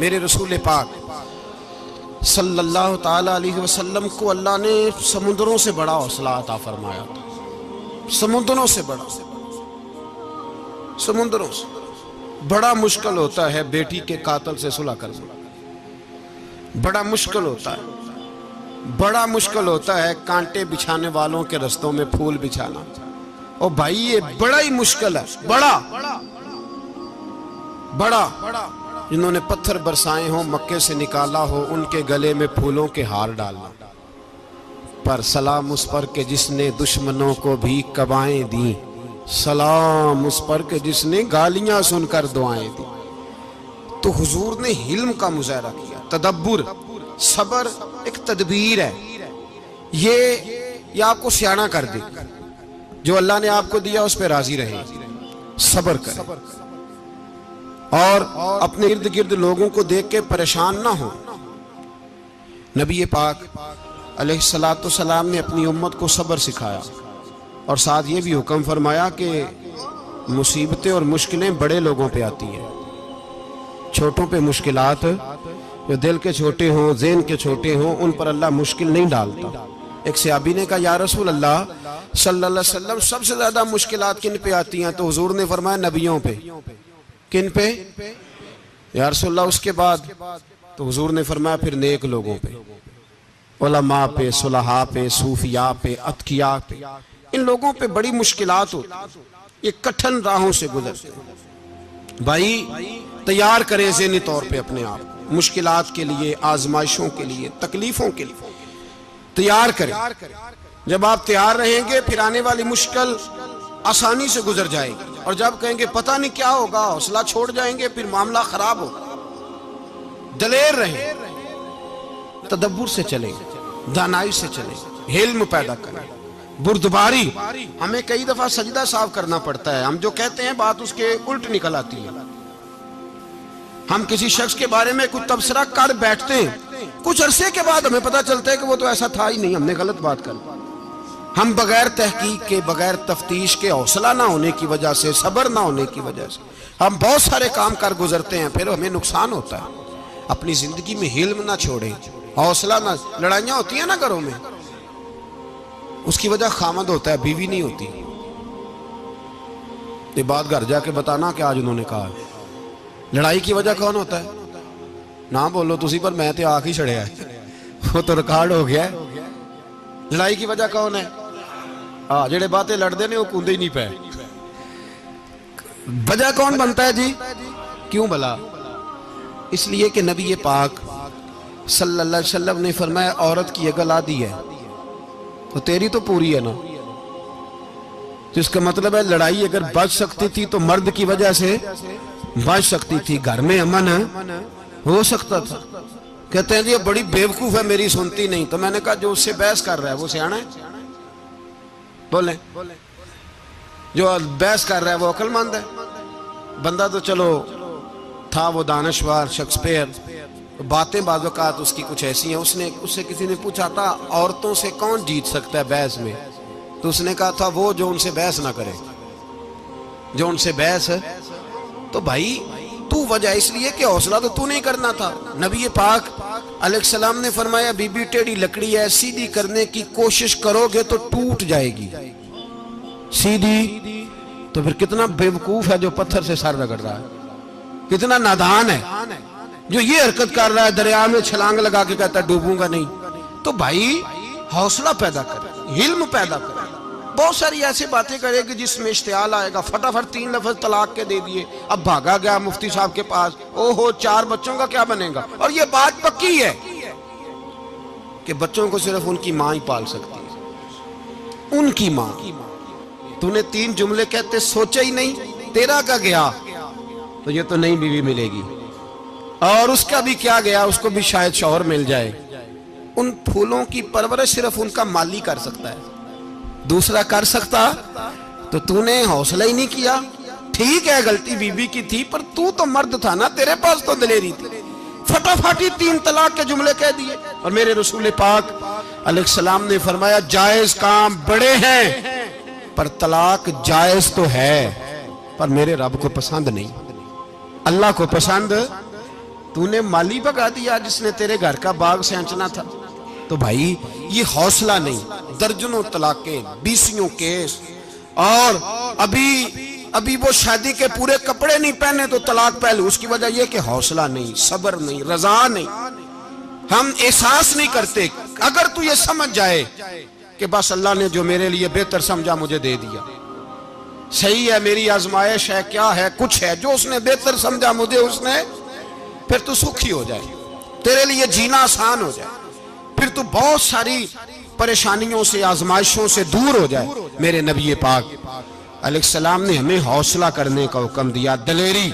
मेरे रसूल पाक सल्लल्लाहु ताला अलैहि वसल्लम को अल्लाह ने समुद्रों से बड़ा हौसला अता फरमाया था। समुद्रों से बड़ा, समुद्रों से बड़ा मुश्किल होता है बेटी के कातिल से सुलह करना। बड़ा मुश्किल होता है, बड़ा मुश्किल होता है कांटे बिछाने वालों के रस्तों में फूल बिछाना। ओ भाई ये बड़ा ही मुश्किल है, बड़ा बड़ा। जिन्होंने पत्थर बरसाए हो, मक्के से निकाला हो, उनके गले में फूलों के हार डालना। पर सलाम उस पर के जिसने दुश्मनों को भी कबाएं दी, सलाम उस पर के जिसने गालियां सुनकर दुआएं दी। तो हुजूर ने हिल्म का मुजाहरा किया, तदब्बुर, सबर एक तदबीर है। ये आपको सियाना कर दे। जो अल्लाह ने आपको दिया उस पर राजी रहे, सबर करें और अपने इर्द गिर्द लोगों को देख के परेशान ना हो। नबी पाक अलैहिस्सलातु सलाम ने अपनी उम्मत को सब्र सिखाया और साथ ये भी हुक्म फरमाया कि मुसीबतें और मुश्किलें बड़े लोगों पे आती हैं, छोटों पे मुश्किलात, जो दिल के छोटे हों, ज़हन के छोटे हों, उन पर अल्लाह मुश्किल नहीं डालता। एक सहाबी ने कहा, या रसूल अल्लाह सल्लल्लाहु अलैहि वसल्लम, सबसे ज्यादा मुश्किलात किन पे आती हैं? तो हुजूर ने फरमाया नबियों पे। किन पे? या रसूल अल्लाह उसके बाद? तो हुजूर ने फरमाया फिर नेक लोगों पे, उलमा पे, सुलहा पे, सूफिया पे, अतकिया पे। इन लोगों पे बड़ी मुश्किलात होती, ये कठिन राहों से गुजरते। भाई तैयार करें ज़हनी तौर पे अपने आप मुश्किलात के लिए, आजमाइशों के लिए, तकलीफों के लिए तैयार करें। जब आप तैयार रहेंगे फिर आने वाली मुश्किल आसानी से गुजर जाएगी। और जब कहेंगे पता नहीं क्या होगा, हौसला छोड़ जाएंगे, फिर मामला खराब होगा। दलेर रहे, तदब्बुर से चले, दानाई से चले, हिल्म पैदा करें, बुर्दबारी। हमें कई दफा सजदा साफ करना पड़ता है, हम जो कहते हैं बात उसके उल्ट निकल आती है। हम किसी शख्स के बारे में कुछ तबसरा कर बैठते हैं, कुछ अरसे के बाद हमें पता चलता है कि वो तो ऐसा था ही नहीं, हमने गलत बात कर। हम बगैर तहकीक के, बगैर तफ्तीश के, हौसला ना होने की वजह से, सब्र ना होने की वजह से हम बहुत सारे काम कर गुजरते हैं, फिर हमें नुकसान होता है। अपनी जिंदगी में हिल्म ना छोड़ें, हौसला ना। लड़ाइयां होती है ना घरों में, उसकी वजह खामद होता है, बीवी नहीं होती। ये बात घर जाके बताना कि आज उन्होंने कहा। लड़ाई की वजह कौन होता है? ना बोलो तुसी, पर मैं तो आख ही छड़िया है, वो तो रिकॉर्ड हो गया है। लड़ाई की वजह कौन है? हाँ, जेड़े बातें लड़ते ने वो कूदे ही नहीं पे। वजह कौन बनता है जी? क्यों भला? इसलिए कि नबी पाक सल्लल्लाहु अलैहि वसल्लम ने फरमाया, औरत की अगल आदि है तो तेरी तो पूरी है ना। तो इसका मतलब है लड़ाई अगर बच सकती थी तो मर्द की वजह से बच सकती थी, घर में अमन हो सकता था। कहते हैं जी ये बड़ी बेवकूफ है, मेरी सुनती नहीं। तो मैंने कहा जो उससे बहस कर रहा है वो सियाना है? बोले जो बहस कर रहा है वो अक्लमंद है? बंदा तो चलो था वो दानश्वर शेक्सपियर, बातें बाज़ औक़ात उसकी कुछ ऐसी हैं। उससे किसी ने पूछा था औरतों से कौन जीत सकता है बहस में, तो उसने कहा था वो जो उनसे बहस ना करे, जो उनसे बहस है। तो भाई तू वजह इसलिए कि हौसला तो तू नहीं करना था। नबी पाक अलैहिस्सलाम ने फरमाया, बीबी टेढ़ी लकड़ी है, सीधी करने की कोशिश करोगे तो टूट जाएगी। सीधी तो फिर कितना बेवकूफ है जो पत्थर से सर रगड़ रहा है, कितना नादान है जो ये हरकत कर रहा है, दरिया में छलांग लगा के कहता है डूबूंगा नहीं। तो भाई हौसला पैदा करे, हिल्म पैदा करे। बहुत सारी ऐसी बातें करेगी जिसमें इश्तियाल आएगा, फटाफट 3 लफ्ज तलाक के दे दिए, अब भागा गया मुफ्ती साहब के पास, ओहो 4 बच्चों का क्या बनेगा। और ये बात पक्की है कि बच्चों को सिर्फ उनकी मां ही पाल सकती है, उनकी मां। तूने 3 जुमले कहते सोचा ही नहीं, तेरा का गया तो ये तो नई बीवी मिलेगी, और उसका भी क्या गया, उसको भी शायद शौहर मिल जाए। उन फूलों की परवरिश सिर्फ उनका माली कर सकता है, दूसरा कर सकता। तो तूने हौसला ही नहीं किया। ठीक है गलती बीबी की थी, पर तू तो मर्द था ना, तेरे पास तो दलेरी थी। फटाफट ही 3 तलाक के जुमले कह दिए। और मेरे रसूल पाक अलैहिस्सलाम ने फरमाया, जायज काम बड़े हैं पर तलाक जायज तो है, पर मेरे रब को पसंद नहीं, अल्लाह को पसंद तूने माली भगा दिया जिसने तेरे घर का बाग सेंचना था। तो भाई ये हौसला नहीं, दर्जनों तलाकें, 20 केस, और अभी वो शादी के पूरे कपड़े नहीं पहने तो तलाक पहले। उसकी वजह यह कि हौसला नहीं, सब्र नहीं, रजा नहीं, हम एहसास नहीं करते। अगर तू ये समझ जाए कि बस अल्लाह ने जो मेरे लिए बेहतर समझा मुझे दे दिया, सही है, मेरी आजमाइश है, क्या है, कुछ है, जो उसने बेहतर समझा मुझे उसने, फिर तू सुखी हो जाए, तेरे लिए जीना आसान हो जाए, फिर तू बहुत सारी परेशानियों से, आजमाइशों से दूर हो जाए। मेरे नबी पाक अलैहिस्सलाम ने हमें हौसला करने का हुक्म दिया, दलेरी।